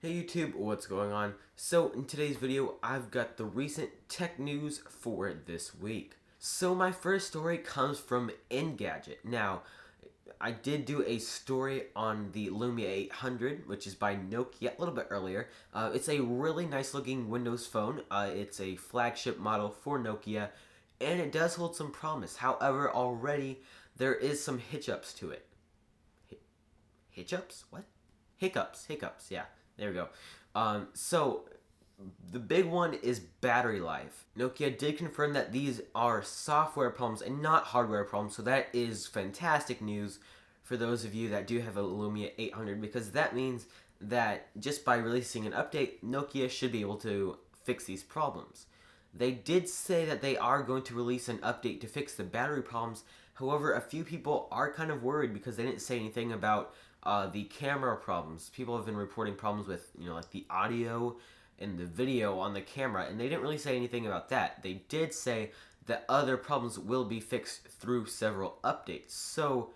Hey YouTube, what's going on? So in today's video, I've got the recent tech news for this week. So my first story comes from Engadget. Now, I did do a story on the Lumia 800, which is by Nokia, a little bit earlier. It's a really nice looking Windows phone. It's a flagship model for Nokia, and it does hold some promise. However, already there is some hitchups to it. Hitchups? What? Hiccups, yeah. There we go. So, the big one is battery life. Nokia did confirm that these are software problems and not hardware problems, so that is fantastic news for those of you that do have a Lumia 800, because that means that just by releasing an update, Nokia should be able to fix these problems. They did say that they are going to release an update to fix the battery problems. However, a few people are kind of worried because they didn't say anything about the camera problems. People have been reporting problems with, like the audio and the video on the camera, and they didn't really say anything about that. They did say that other problems will be fixed through several updates. So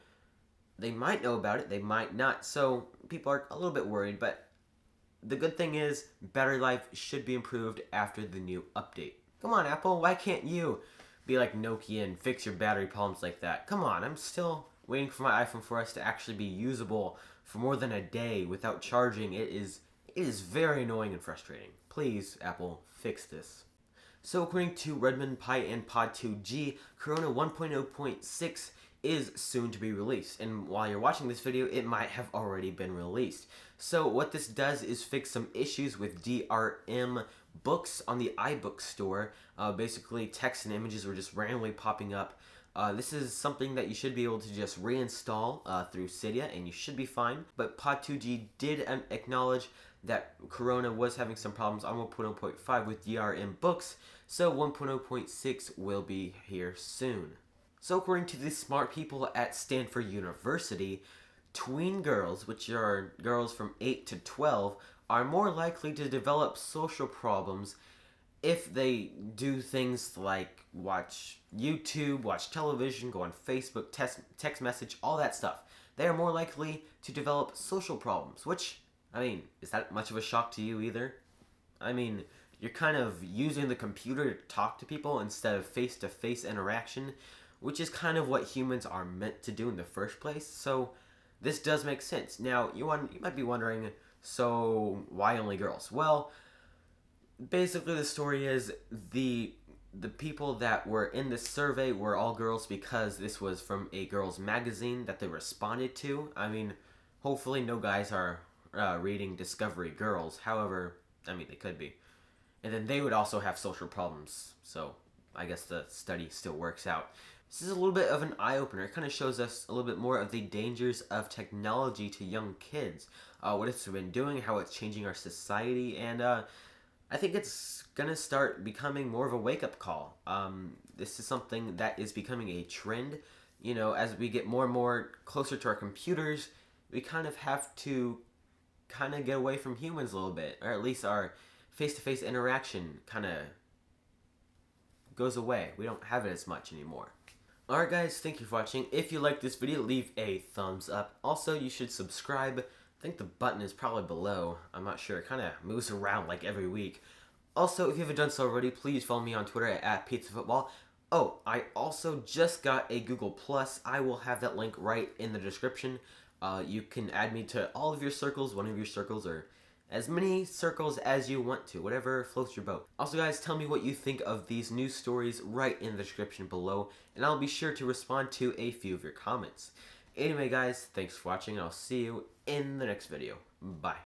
they might know about it, they might not. So people are a little bit worried, but the good thing is battery life should be improved after the new update. Come on, Apple, why can't you be like Nokia and fix your battery problems like that? Come on, I'm still waiting for my iPhone 4S to actually be usable for more than a day without charging. It is very annoying and frustrating. Please, Apple, fix this. So according to Redmond Pi and Pod 2G, Corona 1.0.6 is soon to be released, and while you're watching this video, it might have already been released. So what this does is fix some issues with DRM books on the iBooks store. Basically, text and images were just randomly popping up. This is something that you should be able to just reinstall through Cydia, and you should be fine. But Pod2G did acknowledge that Corona was having some problems on 1.0.5 with DRM books, so 1.0.6 will be here soon. So according to the smart people at Stanford University, tween girls, which are girls from 8 to 12, are more likely to develop social problems if they do things like watch YouTube, watch television, go on Facebook, text message, all that stuff. They are more likely to develop social problems, which, I mean, is that much of a shock to you either? I mean, you're kind of using the computer to talk to people instead of face-to-face interaction, which is kind of what humans are meant to do in the first place, so this does make sense. Now, you might be wondering, so why only girls? Well, basically the story is the people that were in this survey were all girls because this was from a girls magazine that they responded to. I mean, hopefully no guys are reading Discovery Girls. However, I mean, they could be. And then they would also have social problems, so I guess the study still works out. This is a little bit of an eye-opener. It kind of shows us a little bit more of the dangers of technology to young kids. What it's been doing, how it's changing our society, and I think it's going to start becoming more of a wake-up call. This is something that is becoming a trend. You know, as we get more and more closer to our computers, we kind of have to kind of get away from humans a little bit, or at least our face-to-face interaction kind of goes away. We don't have it as much anymore. Alright guys, thank you for watching. If you liked this video, leave a thumbs up. Also, you should subscribe. I think the button is probably below. I'm not sure. It kind of moves around like every week. Also, if you haven't done so already, please follow me on Twitter at PizzaFootball. Oh, I also just got a Google+. I will have that link right in the description. You can add me to all of your circles, one of your circles, or as many circles as you want to, whatever floats your boat. Also guys, tell me what you think of these news stories right in the description below, and I'll be sure to respond to a few of your comments. Anyway guys, thanks for watching, and I'll see you in the next video. Bye.